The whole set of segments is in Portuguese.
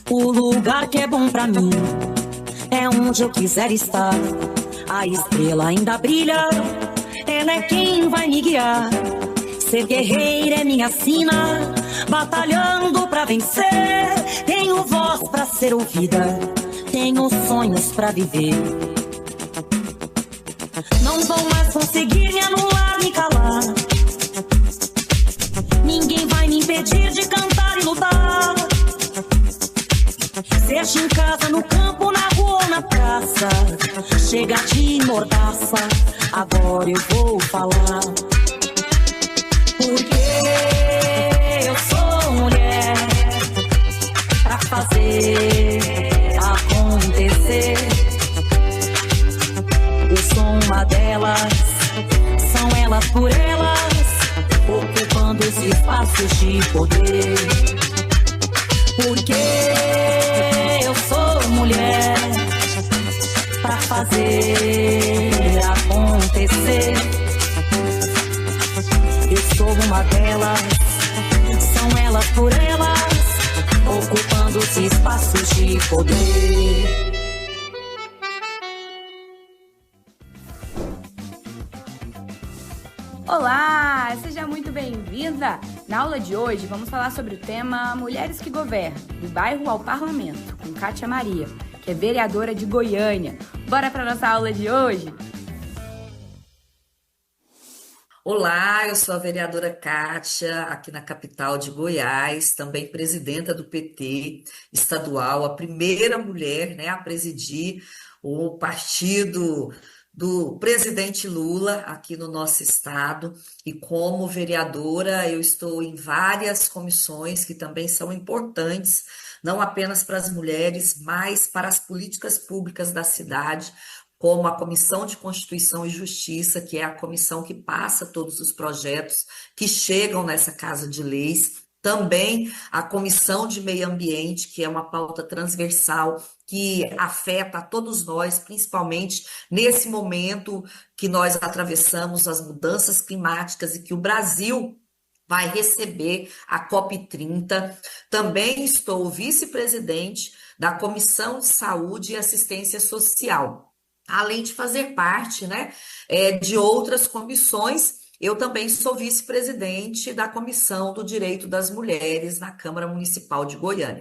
O lugar que é bom pra mim é onde eu quiser estar. A estrela ainda brilha, ela é quem vai me guiar. Ser guerreira é minha sina, batalhando pra vencer. Tenho voz pra ser ouvida, tenho sonhos pra viver. Não vão mais conseguir me anular, me calar. Ninguém vai me impedir de cantar e lutar. Seja em casa, no campo, na rua ou na praça, chega de mordaça, agora eu vou falar. Porque eu sou mulher pra fazer acontecer. Eu sou uma delas, são elas por elas, ocupando os espaços de poder. Porque eu sou mulher pra fazer acontecer. Eu sou uma delas, são elas por elas, ocupando os espaços de poder. Olá, seja muito bem-vinda! Na aula de hoje vamos falar sobre o tema Mulheres que Governam, do bairro ao Parlamento, com Kátia Maria, que é vereadora de Goiânia. Bora para nossa aula de hoje? Olá, eu sou a vereadora Kátia, aqui na capital de Goiás, também presidenta do PT estadual, a primeira mulher, né, a presidir o partido do presidente Lula aqui no nosso estado. E como vereadora, eu estou em várias comissões que também são importantes, não apenas para as mulheres, mas para as políticas públicas da cidade, como a Comissão de Constituição e Justiça, que é a comissão que passa todos os projetos que chegam nessa Casa de Leis. Também a Comissão de Meio Ambiente, que é uma pauta transversal que afeta a todos nós, principalmente nesse momento que nós atravessamos as mudanças climáticas e que o Brasil vai receber a COP30. Também estou vice-presidente da Comissão de Saúde e Assistência Social, além de fazer parte, né, de outras comissões. Eu também sou vice-presidente da Comissão do Direito das Mulheres na Câmara Municipal de Goiânia.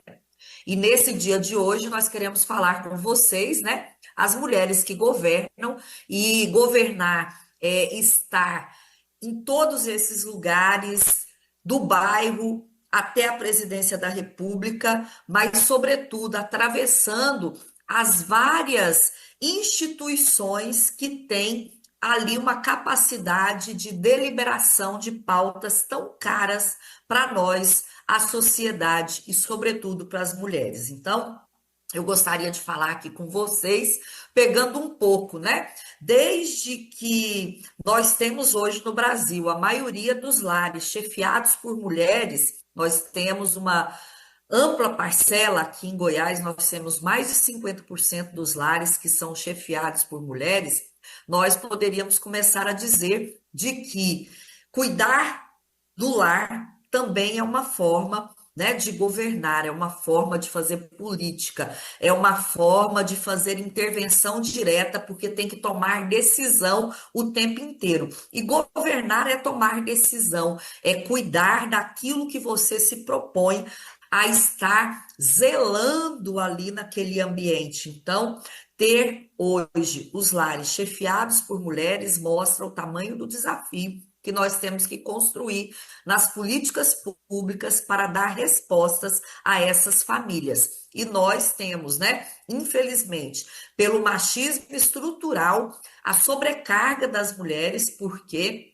E nesse dia de hoje nós queremos falar com vocês, né, as mulheres que governam, e governar é estar em todos esses lugares, do bairro até a presidência da República, mas sobretudo atravessando as várias instituições que têm ali uma capacidade de deliberação de pautas tão caras para nós, a sociedade, e sobretudo para as mulheres. Então, eu gostaria de falar aqui com vocês, pegando um pouco, né? Desde que nós temos hoje no Brasil a maioria dos lares chefiados por mulheres, nós temos uma ampla parcela aqui em Goiás, nós temos mais de 50% dos lares que são chefiados por mulheres. Nós poderíamos começar a dizer de que cuidar do lar também é uma forma, né, de governar, é uma forma de fazer política, é uma forma de fazer intervenção direta, porque tem que tomar decisão o tempo inteiro. E governar é tomar decisão, é cuidar daquilo que você se propõe a estar zelando ali naquele ambiente. Então, ter hoje os lares chefiados por mulheres mostra o tamanho do desafio que nós temos que construir nas políticas públicas para dar respostas a essas famílias. E nós temos, né, infelizmente, pelo machismo estrutural, a sobrecarga das mulheres, porque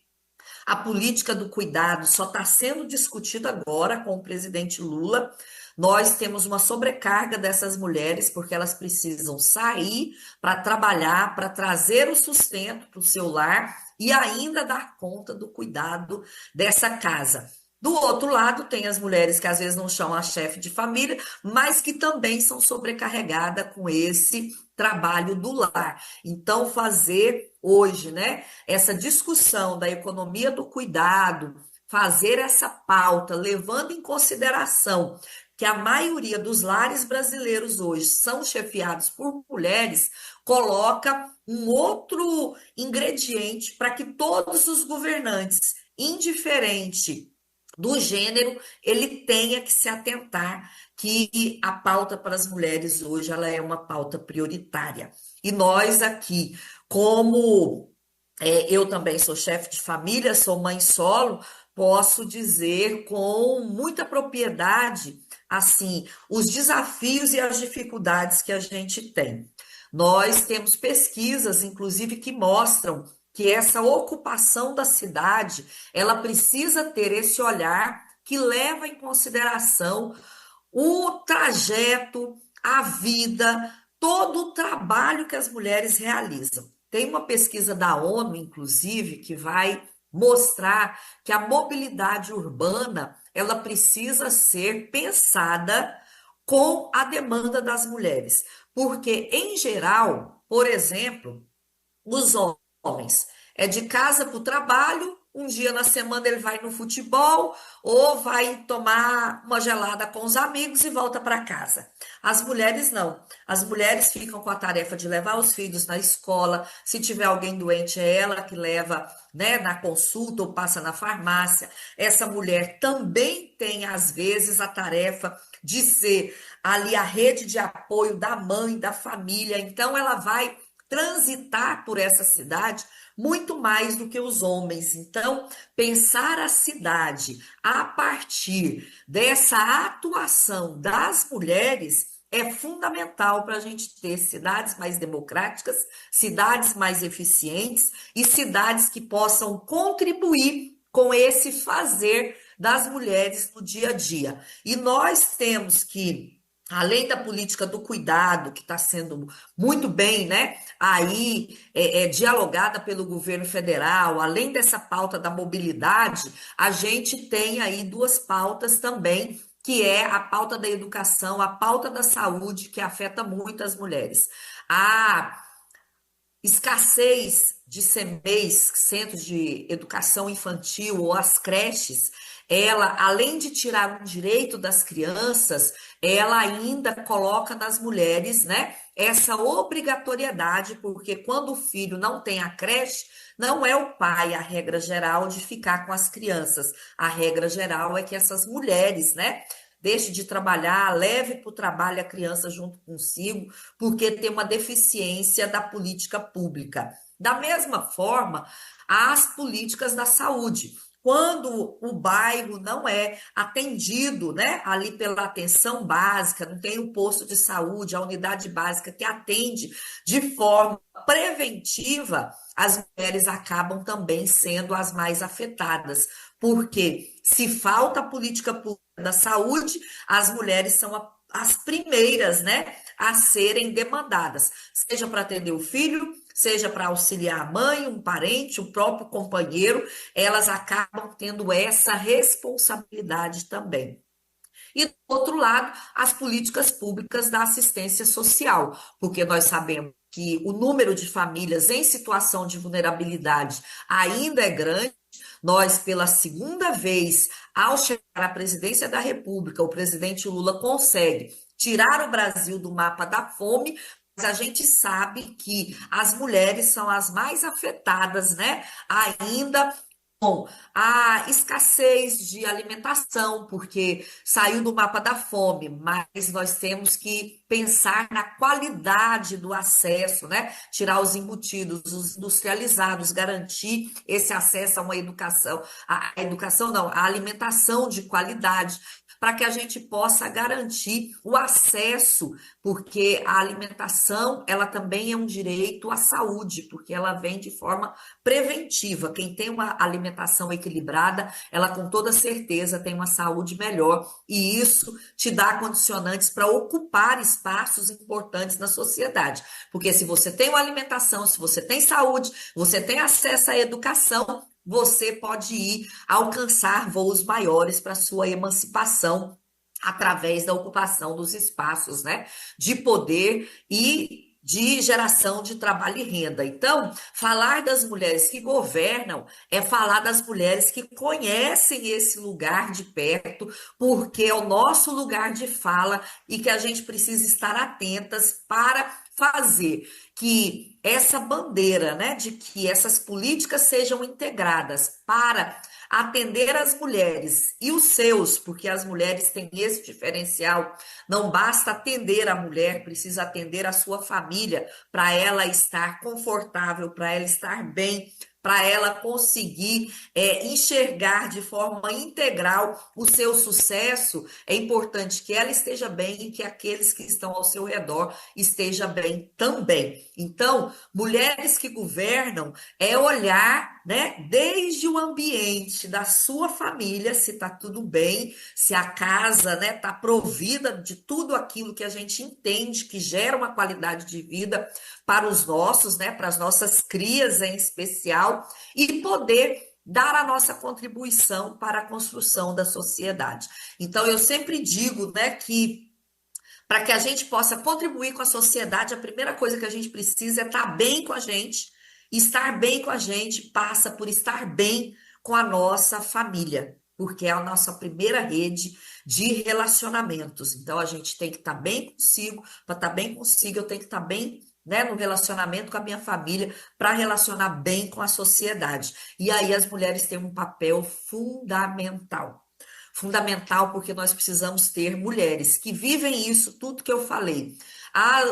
a política do cuidado só está sendo discutida agora com o presidente Lula. Nós temos uma sobrecarga dessas mulheres, porque elas precisam sair para trabalhar, para trazer o sustento para o seu lar e ainda dar conta do cuidado dessa casa. Do outro lado, tem as mulheres que às vezes não chamam a chefe de família, mas que também são sobrecarregadas com esse trabalho do lar. Então, fazer hoje, né, essa discussão da economia do cuidado, fazer essa pauta, levando em consideração que a maioria dos lares brasileiros hoje são chefiados por mulheres, coloca um outro ingrediente para que todos os governantes, indiferente do gênero, ele tenha que se atentar que a pauta para as mulheres hoje ela é uma pauta prioritária. E nós aqui, como eu também sou chefe de família, sou mãe solo, posso dizer com muita propriedade, assim, os desafios e as dificuldades que a gente tem. Nós temos pesquisas, inclusive, que mostram que essa ocupação da cidade, ela precisa ter esse olhar que leva em consideração o trajeto, a vida, todo o trabalho que as mulheres realizam. Tem uma pesquisa da ONU, inclusive, que vai mostrar que a mobilidade urbana, ela precisa ser pensada com a demanda das mulheres. Porque, em geral, por exemplo, os homens é de casa para o trabalho, um dia na semana ele vai no futebol ou vai tomar uma gelada com os amigos e volta para casa. As mulheres não. As mulheres ficam com a tarefa de levar os filhos na escola. Se tiver alguém doente, é ela que leva, né, na consulta ou passa na farmácia. Essa mulher também tem, às vezes, a tarefa de ser ali a rede de apoio da mãe, da família. Então, ela vai transitar por essa cidade muito mais do que os homens. Então, pensar a cidade a partir dessa atuação das mulheres é fundamental para a gente ter cidades mais democráticas, cidades mais eficientes e cidades que possam contribuir com esse fazer das mulheres no dia a dia. E nós temos que, além da política do cuidado, que está sendo muito bem, né, aí dialogada pelo governo federal, além dessa pauta da mobilidade, a gente tem aí duas pautas também, que é a pauta da educação, a pauta da saúde, que afeta muito as mulheres. A escassez de CMEs, centros de educação infantil ou as creches, ela, além de tirar um direito das crianças, ela ainda coloca nas mulheres, né, essa obrigatoriedade, porque quando o filho não tem a creche, não é o pai, a regra geral, de ficar com as crianças. A regra geral é que essas mulheres, né, deixe de trabalhar, leve para o trabalho a criança junto consigo, porque tem uma deficiência da política pública. Da mesma forma, as políticas da saúde. Quando o bairro não é atendido, né, ali pela atenção básica, não tem o posto de saúde, a unidade básica que atende de forma preventiva, as mulheres acabam também sendo as mais afetadas, porque se falta a política pública da saúde, as mulheres são as primeiras, né, a serem demandadas, seja para atender o filho, seja para auxiliar a mãe, um parente, o próprio companheiro, elas acabam tendo essa responsabilidade também. E, do outro lado, as políticas públicas da assistência social, porque nós sabemos que o número de famílias em situação de vulnerabilidade ainda é grande. Nós, pela segunda vez, ao chegar à presidência da República, o presidente Lula consegue tirar o Brasil do mapa da fome, mas a gente sabe que as mulheres são as mais afetadas, né? Ainda com a escassez de alimentação, porque saiu do mapa da fome, mas nós temos que pensar na qualidade do acesso, né? Tirar os embutidos, os industrializados, garantir esse acesso a uma educação, a educação não, a alimentação de qualidade, para que a gente possa garantir o acesso, porque a alimentação, ela também é um direito à saúde, porque ela vem de forma preventiva. Quem tem uma alimentação equilibrada, ela com toda certeza tem uma saúde melhor, e isso te dá condicionantes para ocupar espaços importantes na sociedade. Porque se você tem uma alimentação, se você tem saúde, você tem acesso à educação, você pode ir alcançar voos maiores para sua emancipação através da ocupação dos espaços, né, de poder e de geração de trabalho e renda. Então, falar das mulheres que governam é falar das mulheres que conhecem esse lugar de perto, porque é o nosso lugar de fala e que a gente precisa estar atentas para fazer que essa bandeira, né, de que essas políticas sejam integradas para atender as mulheres e os seus, porque as mulheres têm esse diferencial. Não basta atender a mulher, precisa atender a sua família para ela estar confortável, para ela estar bem, para ela conseguir enxergar de forma integral o seu sucesso. É importante que ela esteja bem e que aqueles que estão ao seu redor estejam bem também. Então, mulheres que governam é olhar, né, desde o ambiente da sua família, se está tudo bem, se a casa, né, está provida de tudo aquilo que a gente entende que gera uma qualidade de vida para os nossos, né, para as nossas crias em especial, e poder dar a nossa contribuição para a construção da sociedade. Então, eu sempre digo, né, que para que a gente possa contribuir com a sociedade, a primeira coisa que a gente precisa é estar bem com a gente. Estar bem com a gente passa por estar bem com a nossa família, porque é a nossa primeira rede de relacionamentos. Então, a gente tem que estar bem consigo, para estar bem consigo, eu tenho que estar bem, né, no relacionamento com a minha família, para relacionar bem com a sociedade. E aí as mulheres têm um papel fundamental. Fundamental porque nós precisamos ter mulheres que vivem isso, tudo que eu falei.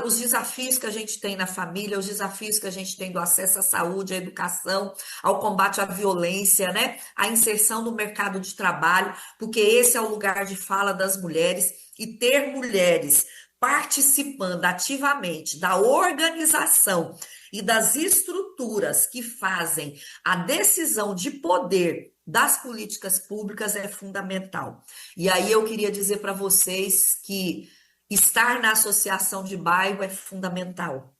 Os desafios que a gente tem na família, os desafios que a gente tem do acesso à saúde, à educação, ao combate à violência, né? A inserção no mercado de trabalho, porque esse é o lugar de fala das mulheres, e ter mulheres participando ativamente da organização e das estruturas que fazem a decisão de poder das políticas públicas é fundamental. E aí eu queria dizer para vocês que estar na associação de bairro é fundamental,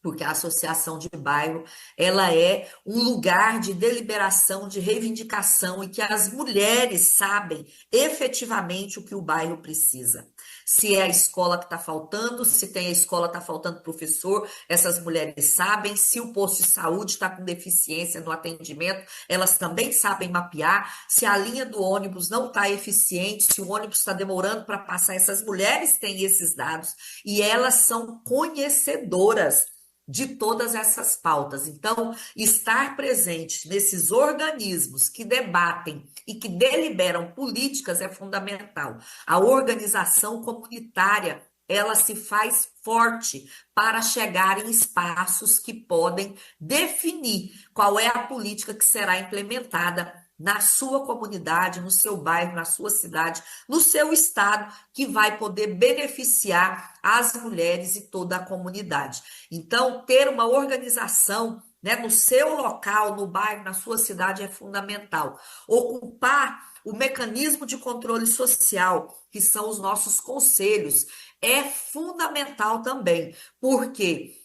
porque a associação de bairro, ela é um lugar de deliberação, de reivindicação, e que as mulheres sabem efetivamente o que o bairro precisa. Se é a escola que está faltando, se tem a escola que está faltando professor, essas mulheres sabem. Se o posto de saúde está com deficiência no atendimento, elas também sabem mapear. Se a linha do ônibus não está eficiente, se o ônibus está demorando para passar, essas mulheres têm esses dados e elas são conhecedoras de todas essas pautas. Então, estar presente nesses organismos que debatem e que deliberam políticas é fundamental. A organização comunitária, ela se faz forte para chegar em espaços que podem definir qual é a política que será implementada na sua comunidade, no seu bairro, na sua cidade, no seu estado, que vai poder beneficiar as mulheres e toda a comunidade. Então, ter uma organização, né, no seu local, no bairro, na sua cidade é fundamental. Ocupar o mecanismo de controle social, que são os nossos conselhos, é fundamental também, porque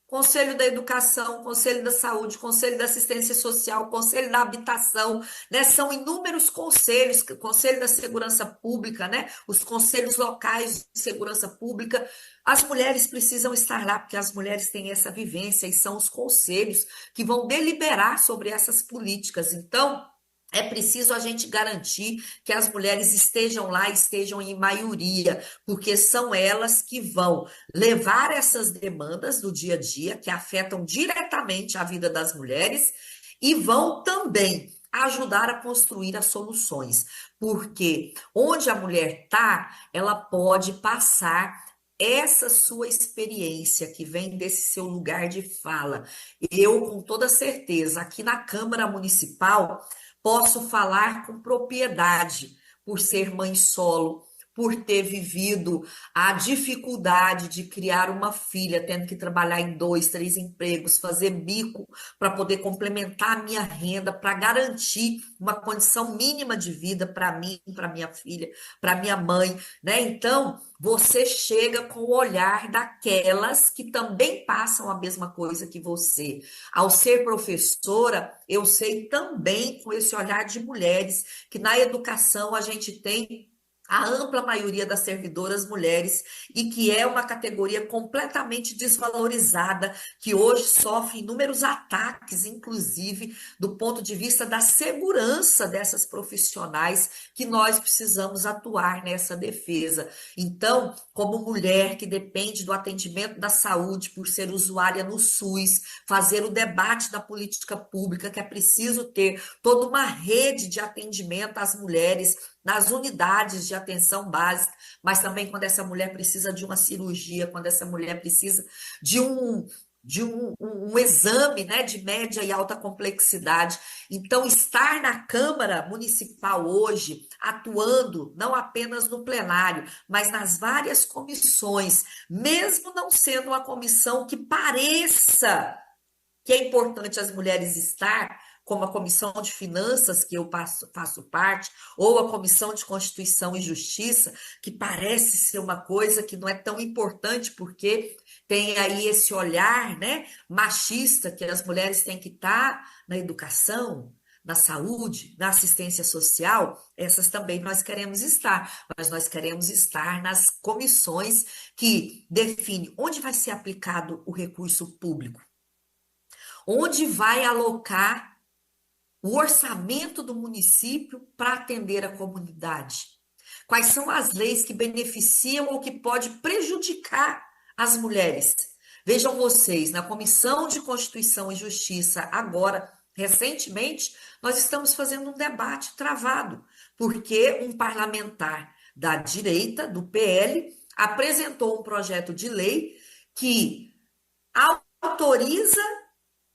Conselho da Educação, Conselho da Saúde, Conselho da Assistência Social, Conselho da Habitação, né? São inúmeros conselhos, Conselho da Segurança Pública, né? Os conselhos locais de segurança pública. As mulheres precisam estar lá, porque as mulheres têm essa vivência e são os conselhos que vão deliberar sobre essas políticas. Então, é preciso a gente garantir que as mulheres estejam lá, estejam em maioria, porque são elas que vão levar essas demandas do dia a dia, que afetam diretamente a vida das mulheres, e vão também ajudar a construir as soluções, porque onde a mulher está, ela pode passar essa sua experiência que vem desse seu lugar de fala. Eu, com toda certeza, aqui na Câmara Municipal, posso falar com propriedade, por ser mãe solo, por ter vivido a dificuldade de criar uma filha, tendo que trabalhar em 2, 3 empregos, fazer bico para poder complementar a minha renda, para garantir uma condição mínima de vida para mim, para minha filha, para minha mãe, né? Então, você chega com o olhar daquelas que também passam a mesma coisa que você. Ao ser professora, eu sei também com esse olhar de mulheres que na educação a gente tem a ampla maioria das servidoras mulheres e que é uma categoria completamente desvalorizada, que hoje sofre inúmeros ataques, inclusive do ponto de vista da segurança dessas profissionais, que nós precisamos atuar nessa defesa. Então, como mulher que depende do atendimento da saúde por ser usuária no SUS, fazer o debate da política pública, que é preciso ter toda uma rede de atendimento às mulheres nas unidades de atenção básica, mas também quando essa mulher precisa de uma cirurgia, quando essa mulher precisa de um exame, né, de média e alta complexidade. Então, estar na Câmara Municipal hoje, atuando não apenas no plenário, mas nas várias comissões, mesmo não sendo uma comissão que pareça que é importante as mulheres estar, como a Comissão de Finanças, que eu faço parte, ou a Comissão de Constituição e Justiça, que parece ser uma coisa que não é tão importante, porque tem aí esse olhar, né, machista, que as mulheres têm que estar na educação, na saúde, na assistência social. Essas também nós queremos estar, mas nós queremos estar nas comissões que definem onde vai ser aplicado o recurso público, onde vai alocar o orçamento do município para atender a comunidade. Quais são as leis que beneficiam ou que pode prejudicar as mulheres? Vejam vocês, na Comissão de Constituição e Justiça, agora, recentemente, nós estamos fazendo um debate travado, porque um parlamentar da direita, do PL, apresentou um projeto de lei que autoriza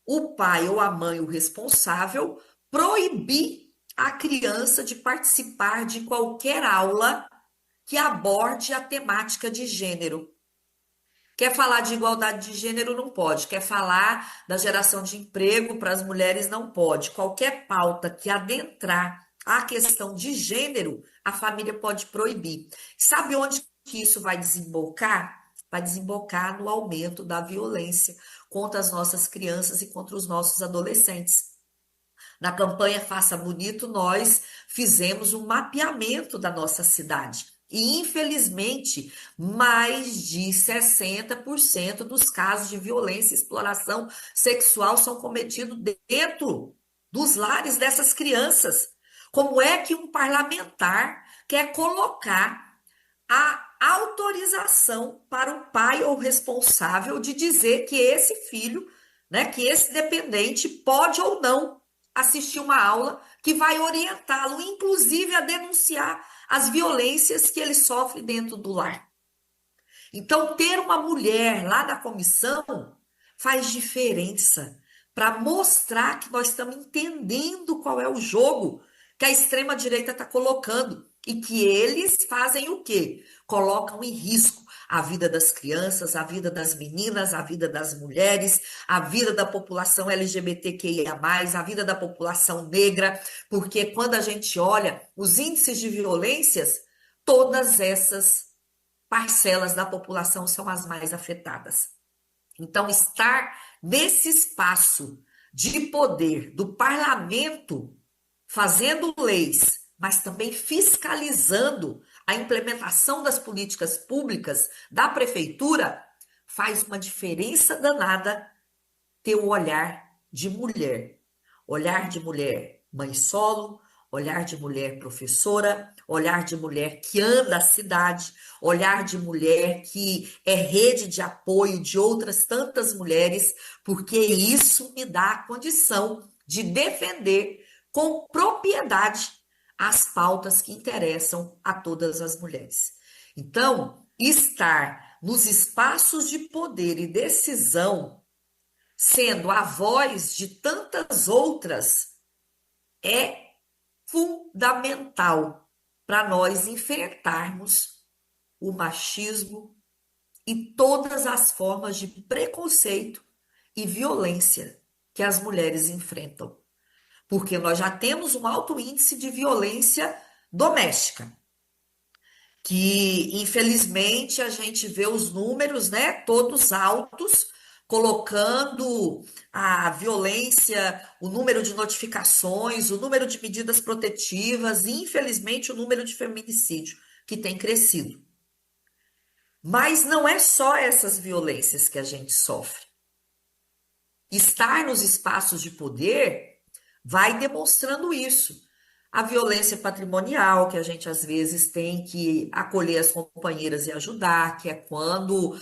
o pai ou a mãe, o responsável, proibir a criança de participar de qualquer aula que aborde a temática de gênero. Quer falar de igualdade de gênero? Não pode. Quer falar da geração de emprego para as mulheres? Não pode. Qualquer pauta que adentrar a questão de gênero, a família pode proibir. Sabe onde que isso vai desembocar? Vai desembocar no aumento da violência contra as nossas crianças e contra os nossos adolescentes. Na campanha Faça Bonito, nós fizemos um mapeamento da nossa cidade. E, infelizmente, mais de 60% dos casos de violência e exploração sexual são cometidos dentro dos lares dessas crianças. Como é que um parlamentar quer colocar a autorização para o pai ou responsável de dizer que esse filho, né, que esse dependente pode ou não assistir uma aula que vai orientá-lo, inclusive, a denunciar as violências que ele sofre dentro do lar? Então, ter uma mulher lá na comissão faz diferença para mostrar que nós estamos entendendo qual é o jogo que a extrema-direita está colocando e que eles fazem o quê? Colocam em risco a vida das crianças, a vida das meninas, a vida das mulheres, a vida da população LGBTQIA+, a vida da população negra, porque quando a gente olha os índices de violências, todas essas parcelas da população são as mais afetadas. Então, estar nesse espaço de poder do parlamento, fazendo leis, mas também fiscalizando a implementação das políticas públicas da prefeitura, faz uma diferença danada ter o olhar de mulher mãe solo, olhar de mulher professora, olhar de mulher que anda a cidade, olhar de mulher que é rede de apoio de outras tantas mulheres, porque isso me dá a condição de defender com propriedade as pautas que interessam a todas as mulheres. Então, estar nos espaços de poder e decisão, sendo a voz de tantas outras, é fundamental para nós enfrentarmos o machismo e todas as formas de preconceito e violência que as mulheres enfrentam. Porque nós já temos um alto índice de violência doméstica, que infelizmente a gente vê os números, né, todos altos, colocando a violência, o número de notificações, o número de medidas protetivas, e infelizmente o número de feminicídio que tem crescido. Mas não é só essas violências que a gente sofre. Estar nos espaços de poder vai demonstrando isso. A violência patrimonial, que a gente às vezes tem que acolher as companheiras e ajudar, que é quando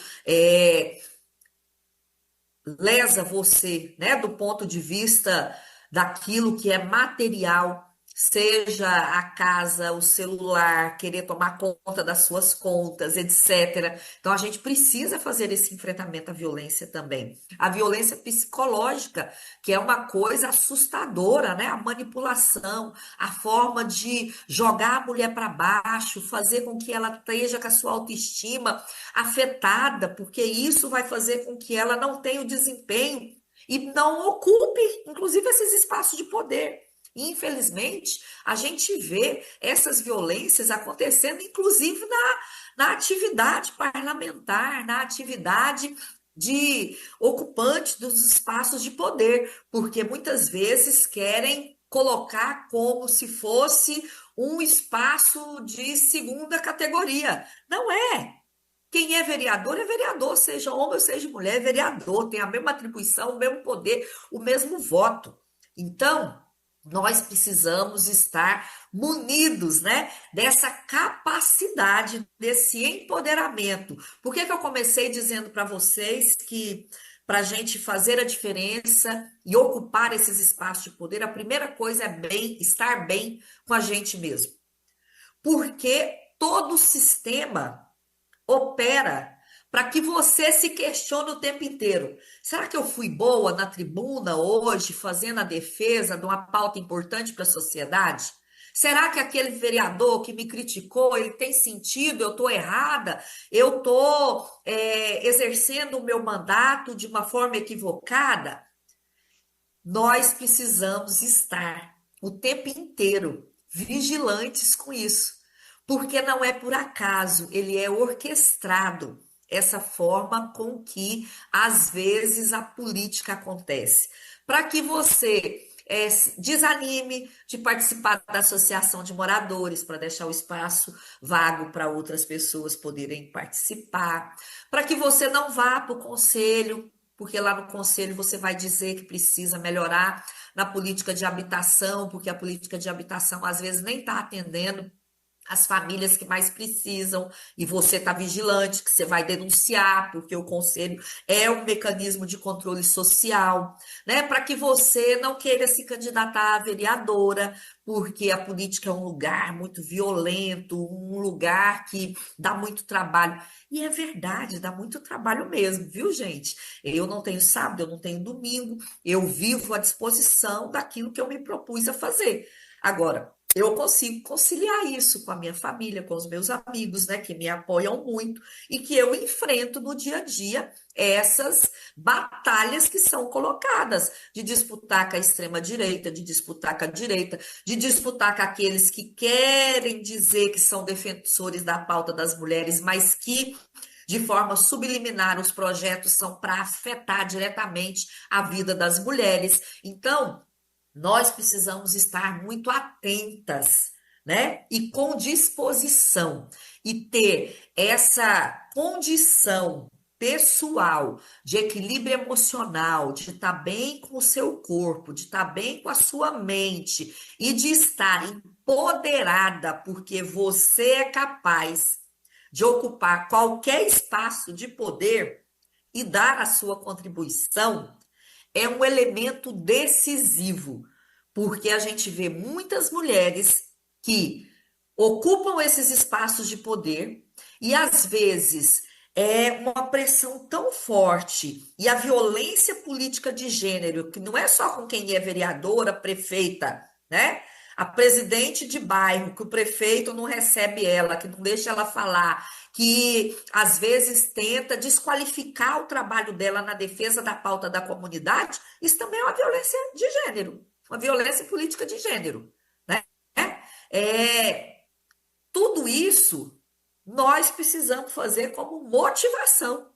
lesa você, né, do ponto de vista daquilo que é material, seja a casa, o celular, querer tomar conta das suas contas, etc. Então a gente precisa fazer esse enfrentamento à violência também. A violência psicológica, que é uma coisa assustadora, né? A manipulação, a forma de jogar a mulher para baixo, fazer com que ela esteja com a sua autoestima afetada, porque isso vai fazer com que ela não tenha o desempenho e não ocupe, inclusive, esses espaços de poder. Infelizmente, a gente vê essas violências acontecendo, inclusive, na atividade parlamentar, na atividade de ocupante dos espaços de poder, porque muitas vezes querem colocar como se fosse um espaço de segunda categoria. Não é. Quem é vereador, seja homem ou seja mulher, é vereador, tem a mesma atribuição, o mesmo poder, o mesmo voto. Então, nós precisamos estar munidos, né, dessa capacidade, desse empoderamento. Por que que eu comecei dizendo para vocês que para a gente fazer a diferença e ocupar esses espaços de poder, a primeira coisa é estar bem com a gente mesmo? Porque todo o sistema opera para que você se questione o tempo inteiro. Será que eu fui boa na tribuna hoje, fazendo a defesa de uma pauta importante para a sociedade? Será que aquele vereador que me criticou, ele tem sentido? Eu estou errada? Eu estou exercendo o meu mandato de uma forma equivocada? Nós precisamos estar o tempo inteiro vigilantes com isso, porque não é por acaso, ele é orquestrado, essa forma com que, às vezes, a política acontece. Para que você desanime de participar da associação de moradores, para deixar o espaço vago para outras pessoas poderem participar, para que você não vá para o conselho, porque lá no conselho você vai dizer que precisa melhorar na política de habitação, porque a política de habitação às vezes nem está atendendo as famílias que mais precisam, e você está vigilante, que você vai denunciar, porque o conselho é um mecanismo de controle social, né? Para que você não queira se candidatar a vereadora, porque a política é um lugar muito violento, um lugar que dá muito trabalho. E é verdade, dá muito trabalho mesmo, viu, gente? Eu não tenho sábado, eu não tenho domingo, eu vivo à disposição daquilo que eu me propus a fazer. Agora, eu consigo conciliar isso com a minha família, com os meus amigos, né, que me apoiam muito e que eu enfrento no dia a dia essas batalhas que são colocadas, de disputar com a extrema-direita, de disputar com a direita, de disputar com aqueles que querem dizer que são defensores da pauta das mulheres, mas que de forma subliminar os projetos são para afetar diretamente a vida das mulheres. Então, nós precisamos estar muito atentas, né? E com disposição, e ter essa condição pessoal de equilíbrio emocional, de estar bem com o seu corpo, de estar bem com a sua mente e de estar empoderada, porque você é capaz de ocupar qualquer espaço de poder e dar a sua contribuição. É um elemento decisivo, porque a gente vê muitas mulheres que ocupam esses espaços de poder e às vezes é uma pressão tão forte e a violência política de gênero, que não é só com quem é vereadora, prefeita, né? A presidente de bairro, que o prefeito não recebe ela, que não deixa ela falar, que às vezes tenta desqualificar o trabalho dela na defesa da pauta da comunidade, isso também é uma violência de gênero, uma violência política de gênero, né? Tudo isso nós precisamos fazer como motivação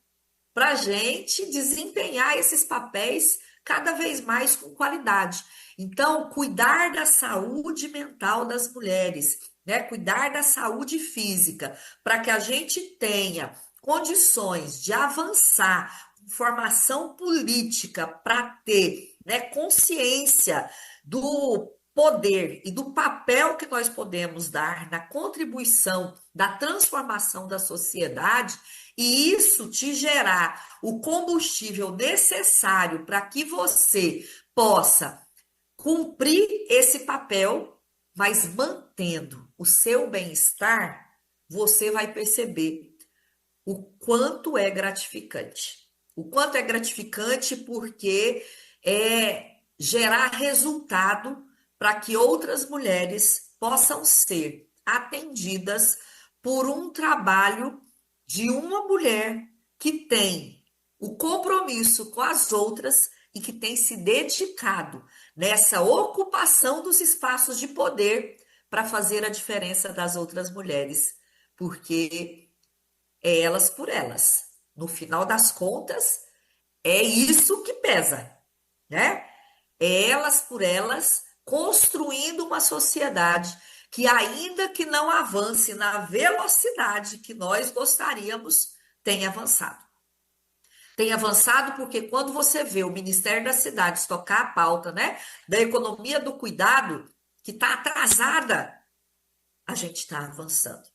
para a gente desempenhar esses papéis cada vez mais com qualidade. Então, cuidar da saúde mental das mulheres, né? Cuidar da saúde física, para que a gente tenha condições de avançar, formação política para ter, né, consciência do poder e do papel que nós podemos dar na contribuição da transformação da sociedade, e isso te gerar o combustível necessário para que você possa cumprir esse papel, mas mantendo o seu bem-estar, você vai perceber o quanto é gratificante. O quanto é gratificante porque é gerar resultado para que outras mulheres possam ser atendidas por um trabalho de uma mulher que tem o compromisso com as outras e que tem se dedicado nessa ocupação dos espaços de poder para fazer a diferença das outras mulheres, porque é elas por elas. No final das contas, é isso que pesa, né? É elas por elas, construindo uma sociedade que, ainda que não avance na velocidade que nós gostaríamos, tem avançado. Tem avançado porque quando você vê o Ministério das Cidades tocar a pauta, né, da economia do cuidado, que está atrasada, a gente está avançando.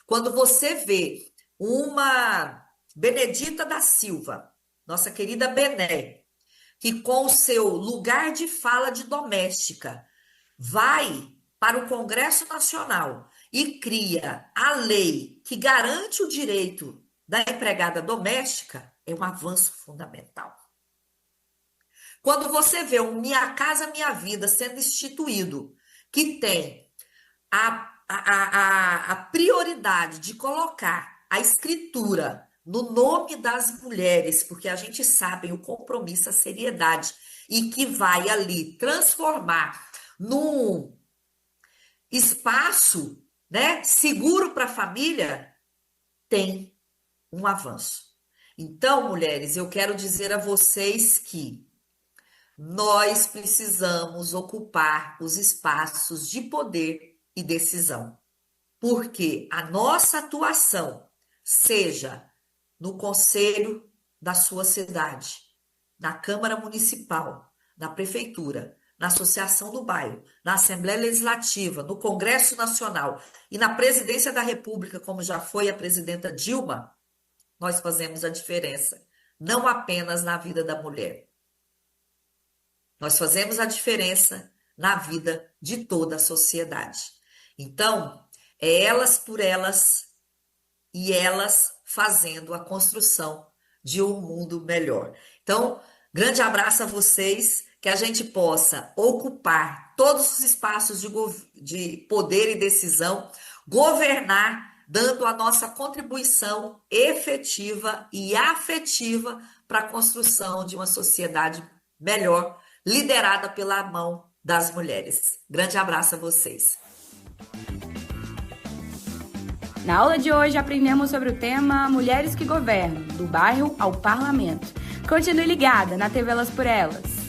Quando você vê uma Benedita da Silva, nossa querida Bené, que com o seu lugar de fala de doméstica vai para o Congresso Nacional e cria a lei que garante o direito da empregada doméstica, é um avanço fundamental. Quando você vê o Minha Casa Minha Vida sendo instituído, que tem a prioridade de colocar a escritura no nome das mulheres, porque a gente sabe o compromisso, a seriedade, e que vai ali transformar num espaço, né, seguro para a família, tem um avanço. Então, mulheres, eu quero dizer a vocês que nós precisamos ocupar os espaços de poder e decisão, porque a nossa atuação, seja no conselho da sua cidade, na Câmara Municipal, na Prefeitura, na Associação do Bairro, na Assembleia Legislativa, no Congresso Nacional e na Presidência da República, como já foi a presidenta Dilma, nós fazemos a diferença, não apenas na vida da mulher. Nós fazemos a diferença na vida de toda a sociedade. Então, é elas por elas e elas fazendo a construção de um mundo melhor. Então, grande abraço a vocês, que a gente possa ocupar todos os espaços de poder e decisão, governar, dando a nossa contribuição efetiva e afetiva para a construção de uma sociedade melhor, liderada pela mão das mulheres. Grande abraço a vocês. Na aula de hoje aprendemos sobre o tema Mulheres que Governam, do bairro ao Parlamento. Continue ligada na TV Elas por Elas.